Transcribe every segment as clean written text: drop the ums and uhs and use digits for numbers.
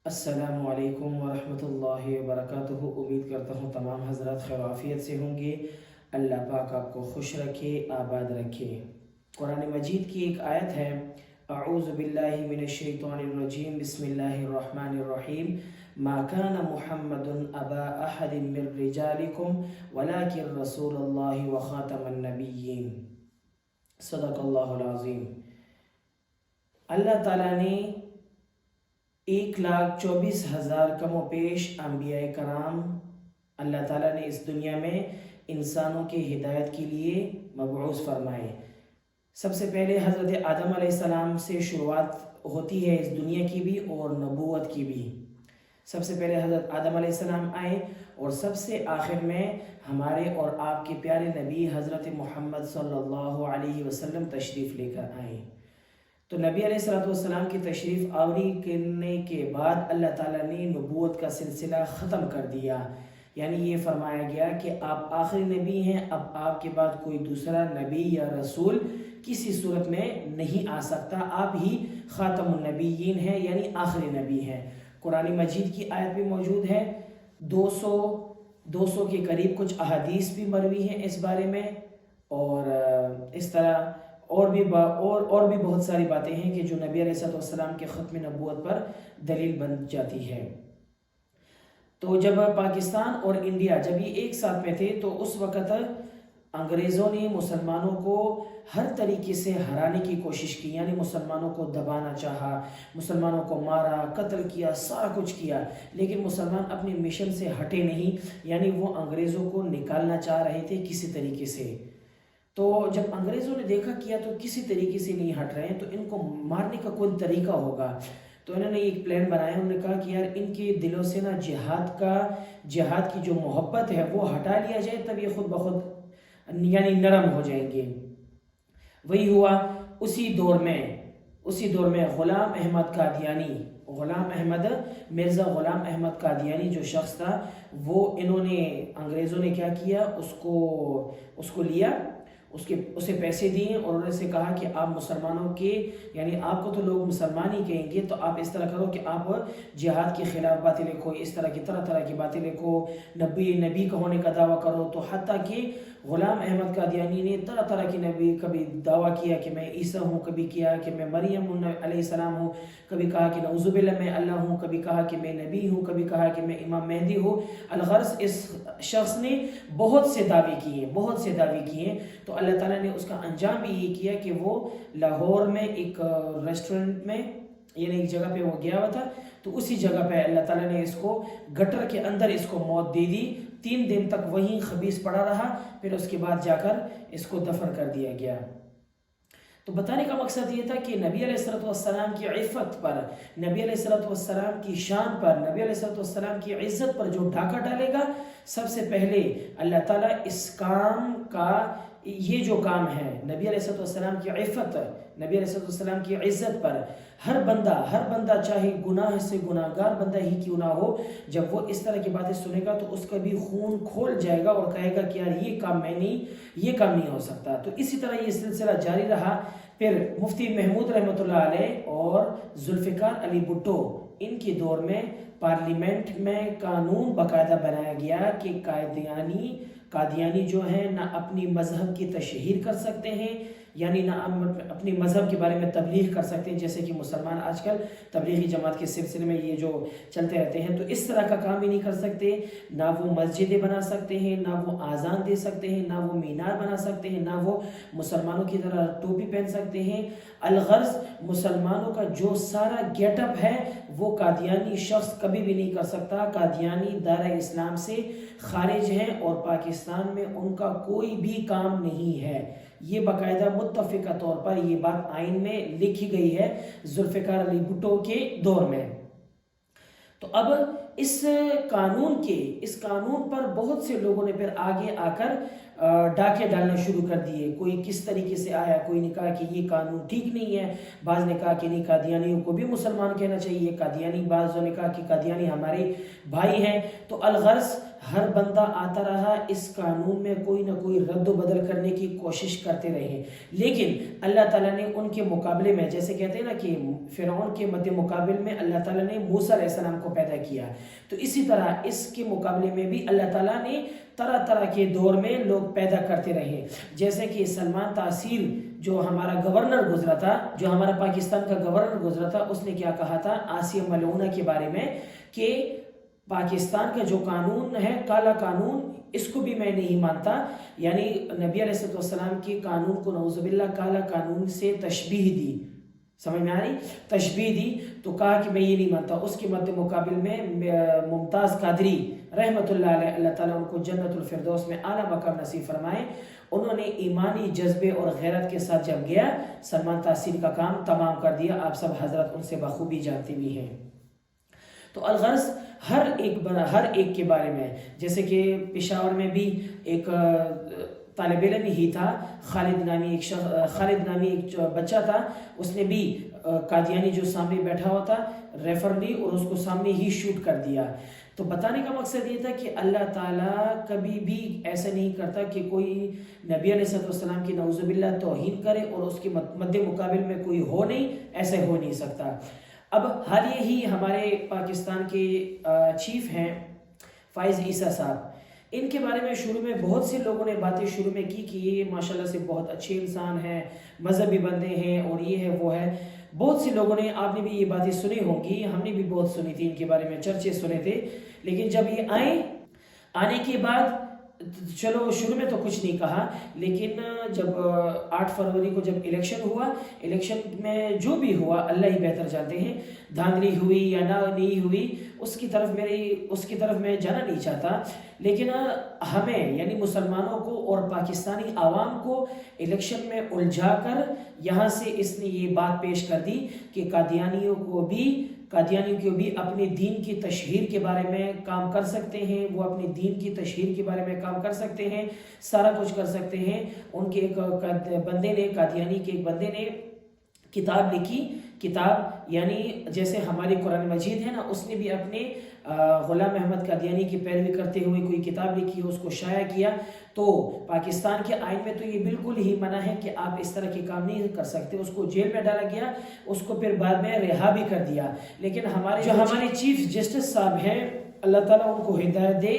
السلام علیکم ورحمۃ اللہ وبرکاتہ۔ امید کرتا ہوں تمام حضرات خیر و عافیت سے ہوں گے۔ اللہ پاک آپ کو خوش رکھے، آباد رکھے۔ قرآن مجید کی ایک آیت ہے، اعوذ باللہ من الشیطان الرجیم، بسم اللہ الرحمن الرحیم، ما کان محمد ابا احد من رجالکم ولکن رسول اللہ وخاتم النبیین۔ صدق اللہ العظیم۔ اللہ تعالیٰ نے 1,24,000 کم و بیش انبیاء کرام اللہ تعالیٰ نے اس دنیا میں انسانوں کے ہدایت کے لیے مبعوث فرمائے۔ سب سے پہلے حضرت آدم علیہ السلام سے شروعات ہوتی ہے اس دنیا کی بھی اور نبوت کی بھی۔ سب سے پہلے حضرت آدم علیہ السلام آئے اور سب سے آخر میں ہمارے اور آپ کے پیارے نبی حضرت محمد صلی اللہ علیہ وسلم تشریف لے کر آئے۔ تو نبی علیہ السلام کی تشریف آوری کرنے کے بعد اللہ تعالیٰ نے نبوت کا سلسلہ ختم کر دیا، یعنی یہ فرمایا گیا کہ آپ آخری نبی ہیں، اب آپ کے بعد کوئی دوسرا نبی یا رسول کسی صورت میں نہیں آ سکتا، آپ ہی خاتم النبیین ہیں، یعنی آخری نبی ہیں۔ قرآن مجید کی آیت بھی موجود ہے، 200 کے قریب کچھ احادیث بھی مروی ہیں اس بارے میں، اور اس طرح اور بھی بہت ساری باتیں ہیں کہ جو نبی علیہ السلام کے ختم نبوت پر دلیل بن جاتی ہے۔ تو جب پاکستان اور انڈیا جب یہ ایک ساتھ میں تھے تو اس وقت انگریزوں نے مسلمانوں کو ہر طریقے سے ہرانے کی کوشش کی، یعنی مسلمانوں کو دبانا چاہا، مسلمانوں کو مارا، قتل کیا، سارا کچھ کیا، لیکن مسلمان اپنے مشن سے ہٹے نہیں، یعنی وہ انگریزوں کو نکالنا چاہ رہے تھے کسی طریقے سے۔ تو جب انگریزوں نے دیکھا کیا تو کسی طریقے سے نہیں ہٹ رہے ہیں، تو ان کو مارنے کا کوئی طریقہ ہوگا، تو انہوں نے ایک پلان بنایا۔ انہوں نے کہا کہ یار ان کے دلوں سے نا جہاد کی جو محبت ہے وہ ہٹا لیا جائے، تب یہ خود بخود یعنی نرم ہو جائیں گے۔ وہی ہوا۔ اسی دور میں مرزا غلام احمد قادیانی جو شخص تھا، وہ انگریزوں نے کیا کیا، اس کو لیا، اسے پیسے دیے اور انہوں نے سے کہا کہ آپ مسلمانوں کے یعنی آپ کو تو لوگ مسلمان ہی کہیں گے، تو آپ اس طرح کرو کہ آپ جہاد کے خلاف باتیں لکھو، اس طرح کی طرح کی باتیں لکھو، نبی کا ہونے کا دعویٰ کرو۔ تو حتیٰ کہ غلام احمد قادیانی نے طرح کی نبی کبھی دعویٰ کیا کہ میں عیسیٰ ہوں، کبھی کیا کہ میں مریم علیہ السلام ہوں، کبھی کہا کہ نعوذ باللہ میں اللہ ہوں، کبھی کہا کہ میں نبی ہوں، کبھی کہا کہ میں امام مہدی ہوں۔ الغرض اس شخص نے بہت سے دعوے کیے، تو اللہ تعالیٰ نے اس کا انجام بھی یہ کیا کہ وہ لاہور میں ایک ریسٹورنٹ میں یعنی ایک جگہ پہ وہ گیا ہوا تھا، تو اسی جگہ پہ اللہ تعالیٰ نے اس کو گٹر کے اندر اس کو موت دے دی۔ 3 دن تک وہیں خبیث پڑا رہا، پھر اس کے بعد جا کر اس کو دفن کر دیا گیا۔ تو بتانے کا مقصد یہ تھا کہ نبی علیہ السلام کی عفت پر، نبی علیہ السلام کی شان پر، نبی علیہ السلام کی عزت پر جو ڈاکہ ڈالے گا، سب سے پہلے اللہ تعالیٰ اس کام کا یہ جو کام ہے نبی علیہ السلام کی عفت، نبی علیہ السلام کی عزت پر، ہر بندہ چاہے گناہ سے گناہگار بندہ ہی کیوں نہ ہو، جب وہ اس طرح کی باتیں سنے گا تو اس کا بھی خون کھول جائے گا اور کہے گا کہ یار یہ کام نہیں ہو سکتا۔ تو اسی طرح یہ سلسلہ جاری رہا۔ پھر مفتی محمود رحمۃ اللہ علیہ اور ذوالفقار علی بھٹو، ان کے دور میں پارلیمنٹ میں قانون باقاعدہ بنایا گیا کہ قادیانی جو ہیں نہ اپنی مذہب کی تشہیر کر سکتے ہیں، یعنی نہ اپنی مذہب کے بارے میں تبلیغ کر سکتے ہیں، جیسے کہ مسلمان آج کل تبلیغی جماعت کے سلسلے میں یہ جو چلتے رہتے ہیں، تو اس طرح کا کام ہی نہیں کر سکتے۔ نہ وہ مسجدیں بنا سکتے ہیں، نہ وہ اذان دے سکتے ہیں، نہ وہ مینار بنا سکتے ہیں، نہ وہ مسلمانوں کی طرح ٹوپی پہن سکتے ہیں۔ الغرض مسلمانوں کا جو سارا گیٹ اپ ہے وہ قادیانی شخص کبھی بھی نہیں کر سکتا۔ قادیانی دائرہ اسلام سے خارج ہیں اور پاکستان میں ان کا کوئی بھی کام نہیں ہے۔ یہ باقاعدہ متفقہ طور پر یہ بات آئین میں لکھی گئی ہے ذوالفقار علی بھٹو کے دور میں۔ تو اب اس قانون پر بہت سے لوگوں نے پھر آگے آ کر ڈاکے ڈالنا شروع کر دیے۔ کوئی کس طریقے سے آیا، کوئی نے کہا کہ یہ قانون ٹھیک نہیں ہے، بعض نے کہا کہ نہیں قادیانیوں کو بھی مسلمان کہنا چاہیے، بعضوں نے کہا کہ قادیانی ہمارے بھائی ہیں۔ تو الغرض ہر بندہ آتا رہا اس قانون میں کوئی نہ کوئی رد و بدل کرنے کی کوشش کرتے رہے، لیکن اللہ تعالیٰ نے ان کے مقابلے میں، جیسے کہتے ہیں نا کہ فرعون کے مد مقابل میں اللہ تعالیٰ نے موسیٰ علیہ السلام کو پیدا کیا، تو اسی طرح اس کے مقابلے میں بھی اللہ تعالیٰ نے طرح طرح کے دور میں لوگ پیدا کرتے رہے، جیسے کہ سلمان تحصیل جو ہمارا گورنر گزرا تھا، جو ہمارا پاکستان کا گورنر گزرا تھا، اس نے کیا کہا تھا آسیہ ملعونہ کے بارے میں کہ پاکستان کا جو قانون ہے کالا قانون، اس کو بھی میں نہیں مانتا، یعنی نبی علیہ السلام کی قانون کو نعوذ باللہ کالا قانون سے تشبیہ دی، سمجھ میں آ رہی؟ تشبیہ دی تو کہا کہ میں یہ نہیں مانتا۔ اس کے مد مقابل میں ممتاز قادری رحمۃ اللہ علیہ، اللہ تعالیٰ ان کو جنت الفردوس میں اعلیٰ مقام نصیب فرمائے، انہوں نے ایمانی جذبے اور غیرت کے ساتھ جب گیا سلمان تحصیل کا کام تمام کر دیا، آپ سب حضرت ان سے بخوبی جانتے بھی ہیں۔ تو الغرض ہر ایک کے بارے میں، جیسے کہ پشاور میں بھی ایک طالب علم ہی تھا، خالد نامی ایک بچہ تھا، اس نے بھی قادیانی جو سامنے بیٹھا ہوا تھا ریفر لی اور اس کو سامنے ہی شوٹ کر دیا۔ تو بتانے کا مقصد یہ تھا کہ اللہ تعالیٰ کبھی بھی ایسا نہیں کرتا کہ کوئی نبی علیہ السلام کی نعوذ باللہ توہین کرے اور اس کے مد مقابل میں کوئی ہو نہیں، ایسے ہو نہیں سکتا۔ اب حالیہ ہی ہمارے پاکستان کے چیف ہیں فائز عیسیٰ صاحب، ان کے بارے میں شروع میں بہت سے لوگوں نے باتیں شروع میں کی کہ یہ ماشاءاللہ سے بہت اچھے انسان ہیں، مذہبی بندے ہیں اور یہ ہے وہ ہے، بہت سے لوگوں نے، آپ نے بھی یہ باتیں سنی ہوں گی، ہم نے بھی بہت سنی تھی ان کے بارے میں، چرچے سنے تھے، لیکن جب یہ آنے کے بعد چلو شروع میں تو کچھ نہیں کہا، لیکن جب 8 فروری کو جب الیکشن ہوا، الیکشن میں جو بھی ہوا اللہ ہی بہتر جانتے ہیں، دھاندلی ہوئی یا نہ نہیں ہوئی، اس کی طرف میں جانا نہیں چاہتا، لیکن ہمیں یعنی مسلمانوں کو اور پاکستانی عوام کو الیکشن میں الجھا کر یہاں سے اس نے یہ بات پیش کر دی کہ قادیانیوں کو بھی اپنے دین کی تشہیر کے بارے میں کام کر سکتے ہیں، وہ اپنے دین کی تشہیر کے بارے میں کام کر سکتے ہیں، سارا کچھ کر سکتے ہیں۔ ان کے ایک بندے نے، قادیانی کے ایک بندے نے کتاب لکھی، کتاب یعنی جیسے ہماری قرآن مجید ہے نا، اس نے بھی اپنے غلام احمد قادیانی کی پیروی کرتے ہوئے کوئی کتاب لکھی، اس کو شائع کیا۔ تو پاکستان کے آئین میں تو یہ بالکل ہی منع ہے کہ آپ اس طرح کے کام نہیں کر سکتے، اس کو جیل میں ڈالا گیا، اس کو پھر بعد میں رہا بھی کر دیا۔ لیکن ہمارے چیف جسٹس صاحب ہیں، اللہ تعالیٰ ان کو ہدایت دے،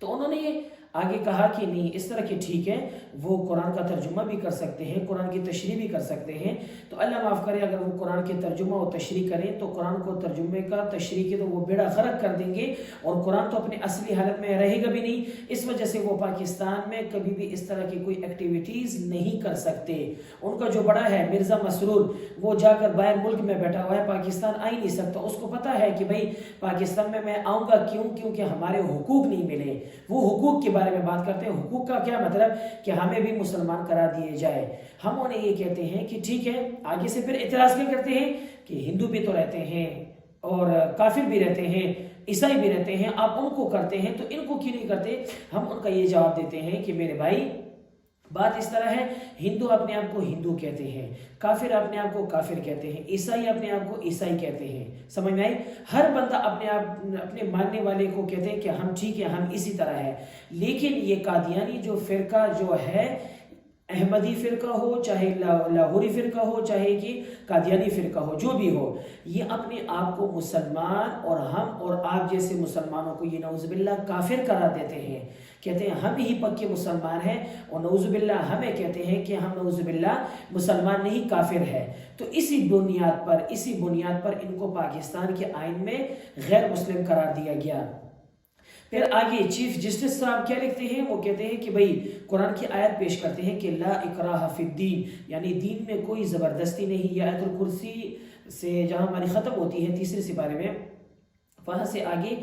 تو انہوں نے یہ آگے کہا کہ نہیں، اس طرح کہ ٹھیک ہے، وہ قرآن کا ترجمہ بھی کر سکتے ہیں، قرآن کی تشریح بھی کر سکتے ہیں، تو اللہ معاف کرے اگر وہ قرآن کے ترجمہ اور تشریح کریں تو قرآن کو ترجمے کا تشریح کے تو وہ بیڑا غرق کر دیں گے، اور قرآن تو اپنی اصلی حالت میں رہے گا بھی نہیں۔ اس وجہ سے وہ پاکستان میں کبھی بھی اس طرح کی کوئی ایکٹیویٹیز نہیں کر سکتے۔ ان کا جو بڑا ہے مرزا مسرور، وہ جا کر باہر ملک میں بیٹھا ہوا ہے، پاکستان آ ہی نہیں سکتا، اس کو پتا ہے کہ بھائی پاکستان میں آؤں گا کیوں؟ کیونکہ ہمارے حقوق نہیں ملے۔ وہ حقوق کے بارے میں بات کرتے ہیں، حقوق کا کیا مطلب کہ ہمیں بھی مسلمان کرا دیے جائے۔ ہم انہیں یہ کہتے ہیں کہ ٹھیک ہے، آگے سے پھر اعتراض کیا کرتے ہیں کہ ہندو بھی تو رہتے ہیں اور کافر بھی رہتے ہیں، عیسائی بھی رہتے ہیں، آپ ان کو کرتے ہیں تو ان کو کیوں نہیں کرتے؟ ہم ان کا یہ جواب دیتے ہیں کہ میرے بھائی بات اس طرح ہے، ہندو اپنے آپ کو ہندو کہتے ہیں، کافر اپنے آپ کو کافر کہتے ہیں، عیسائی اپنے آپ کو عیسائی کہتے ہیں، سمجھ میں آئی؟ ہر بندہ اپنے ماننے والے کو کہتے ہیں کہ ہم ٹھیک ہے، ہم اسی طرح ہے۔ لیکن یہ قادیانی جو فرقہ جو ہے، احمدی فرقہ ہو چاہے لاہوری فرقہ ہو چاہے کہ قادیانی فرقہ ہو، جو بھی ہو، یہ اپنے آپ کو مسلمان اور ہم اور آپ جیسے مسلمانوں کو یہ نعوذ باللہ کافر قرار دیتے ہیں، کہتے ہیں ہم ہی پکے مسلمان ہیں، اور نعوذ باللہ ہمیں کہتے ہیں کہ ہم نعوذ باللہ مسلمان نہیں کافر ہے۔ تو اسی بنیاد پر ان کو پاکستان کے آئین میں غیر مسلم قرار دیا گیا۔ پھر آگے چیف جسٹس صاحب کیا لکھتے ہیں؟ وہ کہتے ہیں کہ بھئی قرآن کی آیت پیش کرتے ہیں کہ لا اکراہ فی الدین، یعنی دین میں کوئی زبردستی نہیں۔ یہ آیت الکرسی سے جہاں ہماری ختم ہوتی ہے 3 سپارے میں، وہاں سے آگے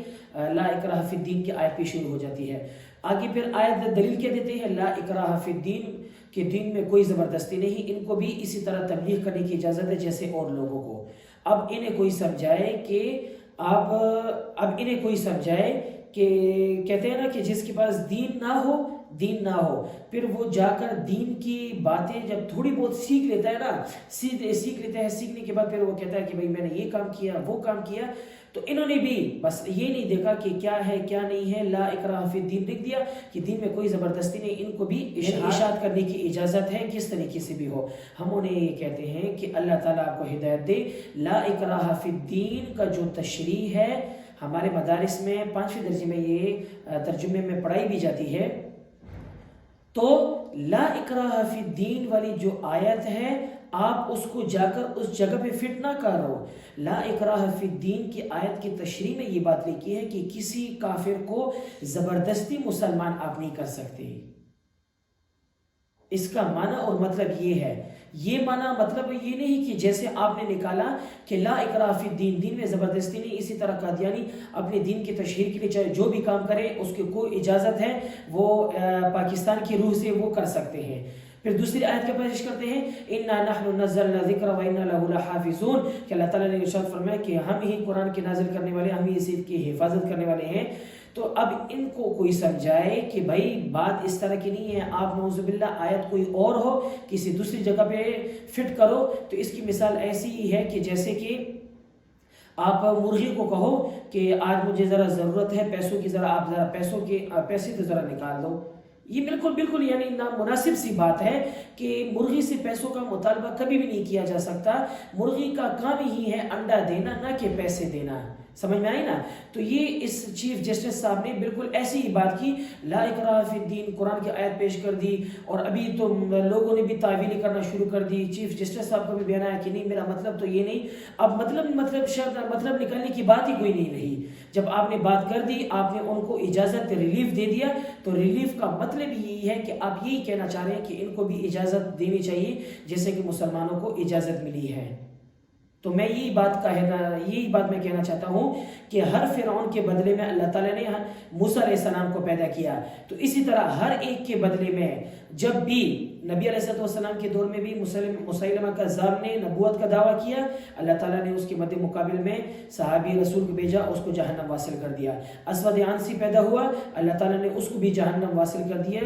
لا اکراہ فی الدین کی آیت پہ شروع ہو جاتی ہے۔ آگے پھر آیت دلیل کیا دیتے ہیں؟ لا اکراہ فی الدین، کہ دین میں کوئی زبردستی نہیں۔ ان کو بھی اسی طرح تبلیغ کرنے کی اجازت ہے جیسے اور لوگوں کو۔ اب انہیں کوئی سمجھائے کہ کہتے ہیں نا کہ جس کے پاس دین نہ ہو دین نہ ہو، پھر وہ جا کر دین کی باتیں جب تھوڑی بہت سیکھ لیتا ہے نا، سیکھ لیتا ہے، سیکھنے کے بعد پھر وہ کہتا ہے کہ بھائی میں نے یہ کام کیا، وہ کام کیا. تو انہوں نے بھی بس یہ نہیں دیکھا کہ کیا ہے کیا نہیں ہے، لا اکراہ فی الدین لکھ دیا کہ دین میں کوئی زبردستی نہیں. ان کو بھی ارشاد کرنے کی اجازت ہے کس طریقے سے بھی ہو. ہم انہیں یہ کہتے ہیں کہ اللہ تعالیٰ آپ کو ہدایت دے. لا اکراہ فی الدین کا جو تشریح ہے ہمارے مدارس میں 5ویں درجے میں یہ ترجمے میں پڑھائی بھی جاتی ہے. تو لا اکراہ فی الدین والی جو آیت ہے آپ اس کو جا کر اس جگہ پہ فٹ نہ کرو. لا اکراہ فی الدین کی آیت کی تشریح میں یہ بات لکھی ہے کہ کسی کافر کو زبردستی مسلمان آپ نہیں کر سکتے. اس کا معنی اور مطلب یہ ہے. یہ معنی مطلب یہ نہیں کہ جیسے آپ نے نکالا کہ لا اکراہ فی الدین، دین میں زبردستی نہیں، اسی طرح قادیانی اپنے دین کی تشہیر کے لیے چاہے جو بھی کام کرے اس کی کوئی اجازت ہے، وہ پاکستان کی روح سے وہ کر سکتے ہیں. پھر دوسری آیت کا پیش کرتے ہیں اِنَّا نَحْنُ نَزَّلْنَا ذِكْرَ وَإِنَّا لَهُ لَحَافِظُونَ کہ اللہ تعالیٰ نے ارشاد فرمایا کہ ہم ہی قرآن کے نازل کرنے والے، ہم ہی اسی کی حفاظت کرنے والے ہیں. تو اب ان کو کوئی سمجھائے کہ بھائی بات اس طرح کی نہیں ہے، آپ نعوذ باللہ آیت کوئی اور ہو کسی دوسری جگہ پہ فٹ کرو. تو اس کی مثال ایسی ہی ہے کہ جیسے کہ آپ مرغی کو کہو کہ آج مجھے ذرا ضرورت ہے پیسوں کی، ذرا آپ ذرا پیسے تو ذرا نکال دو. یہ بالکل یعنی نامناسب سی بات ہے کہ مرغی سے پیسوں کا مطالبہ کبھی بھی نہیں کیا جا سکتا. مرغی کا کام ہی ہے انڈا دینا، نہ کہ پیسے دینا. سمجھ میں آئی نا؟ تو یہ اس چیف جسٹس صاحب نے بالکل ایسی ہی بات کی، لا اکراہ فی الدین قرآن کی آیت پیش کر دی، اور ابھی تو لوگوں نے بھی تعویلی کرنا شروع کر دی. چیف جسٹس صاحب کا بھی بیان آیا کہ نہیں میرا مطلب تو یہ نہیں. اب مطلب نکالنے کی بات ہی کوئی نہیں رہی. جب آپ نے بات کر دی، آپ نے ان کو اجازت ریلیف دے دیا، تو ریلیف کا مطلب یہی ہے کہ آپ یہی کہنا چاہ رہے ہیں کہ ان کو بھی اجازت دینی چاہیے جیسے کہ مسلمانوں کو اجازت ملی ہے. تو میں یہی بات میں کہنا چاہتا ہوں کہ ہر فرعون کے بدلے میں اللہ تعالیٰ نے موسیٰ علیہ السلام کو پیدا کیا. تو اسی طرح ہر ایک کے بدلے میں جب بھی نبی علیہ السلام کے دور میں بھی مسیلمہ کذاب نے نبوت کا دعویٰ کیا، اللہ تعالیٰ نے اس کے مد مقابل میں صحابی رسول کو بھیجا، اس کو جہنم واصل کر دیا. اسود عنسی پیدا ہوا، اللہ تعالیٰ نے اس کو بھی جہنم واصل کر دیا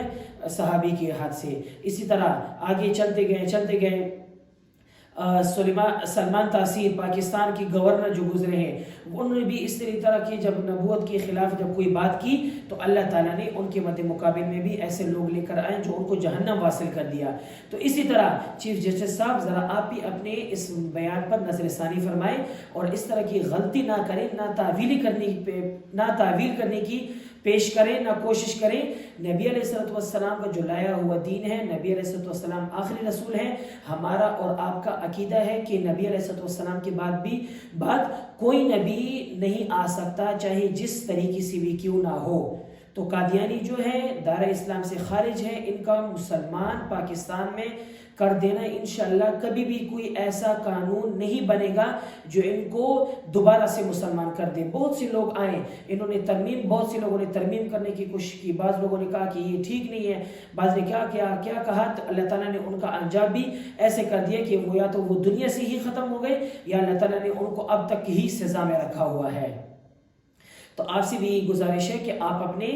صحابی کے ہاتھ سے. اسی طرح آگے چلتے گئے سلمان تاثیر پاکستان کی گورنر جو گزرے ہیں، انہوں نے بھی اس طرح کی جب نبوت کے خلاف جب کوئی بات کی تو اللہ تعالیٰ نے ان کے مد مقابل میں بھی ایسے لوگ لے کر آئے جو ان کو جہنم واصل کر دیا. تو اسی طرح چیف جسٹس صاحب ذرا آپ بھی اپنے اس بیان پر نظر ثانی فرمائیں اور اس طرح کی غلطی نہ کریں، نہ تعویل کرنے کی پیش کریں، نہ کوشش کریں. نبی علیہ السلام کا جو لایا ہوا دین ہے، نبی علیہ السلام آخری رسول ہیں. ہمارا اور آپ کا عقیدہ ہے کہ نبی علیہ السلام کے بعد کوئی نبی نہیں آ سکتا، چاہے جس طریقے سے بھی کیوں نہ ہو. تو قادیانی جو ہے دائرہ اسلام سے خارج ہے، ان کا مسلمان پاکستان میں کر دینا انشاءاللہ کبھی بھی کوئی ایسا قانون نہیں بنے گا جو ان کو دوبارہ سے مسلمان کر دے. بہت سے لوگ آئے، بہت سے لوگوں نے ترمیم کرنے کی کوشش کی. بعض لوگوں نے کہا کہ یہ ٹھیک نہیں ہے، بعض نے کیا کہا. تو اللہ تعالیٰ نے ان کا انجام بھی ایسے کر دیا کہ وہ یا تو وہ دنیا سے ہی ختم ہو گئے یا اللہ تعالیٰ نے ان کو اب تک ہی سزا میں رکھا ہوا ہے. تو آپ سے بھی گزارش ہے کہ آپ اپنے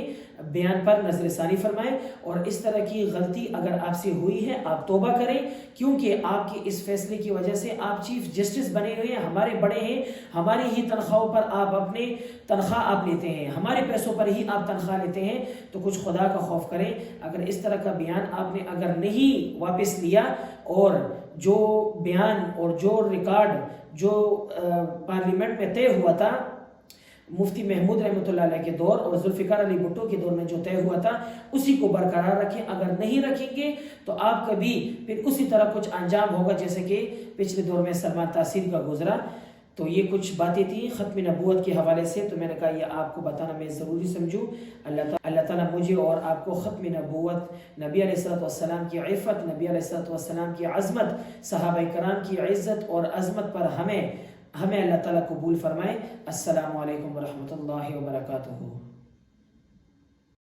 بیان پر نظر ثانی فرمائیں اور اس طرح کی غلطی اگر آپ سے ہوئی ہے آپ توبہ کریں، کیونکہ آپ کے اس فیصلے کی وجہ سے آپ چیف جسٹس بنے ہوئے ہیں، ہمارے بڑے ہیں، ہماری ہی تنخواہوں پر آپ اپنے تنخواہ آپ لیتے ہیں، ہمارے پیسوں پر ہی آپ تنخواہ لیتے ہیں. تو کچھ خدا کا خوف کریں. اگر اس طرح کا بیان آپ نے اگر نہیں واپس لیا اور جو بیان اور جو ریکارڈ جو پارلیمنٹ میں طے ہوا تھا مفتی محمود رحمۃ اللہ علیہ کے دور اور ذوالفقار علی بھٹو کے دور میں جو طے ہوا تھا اسی کو برقرار رکھیں. اگر نہیں رکھیں گے تو آپ کا بھی پھر اسی طرح کچھ انجام ہوگا جیسے کہ پچھلے دور میں سلمان تاثیر کا گزرا. تو یہ کچھ باتیں تھیں ختم نبوت کے حوالے سے، تو میں نے کہا یہ آپ کو بتانا میں ضروری سمجھوں. اللہ تعالیٰ مجھے اور آپ کو ختم نبوت، نبی علیہ السلام کی عفت، نبی علیہ السلام کی عظمت، صحابہ کرام کی عزت اور عظمت پر ہمیں اللہ تعالیٰ قبول فرمائے. السلام علیکم ورحمۃ اللہ وبرکاتہ.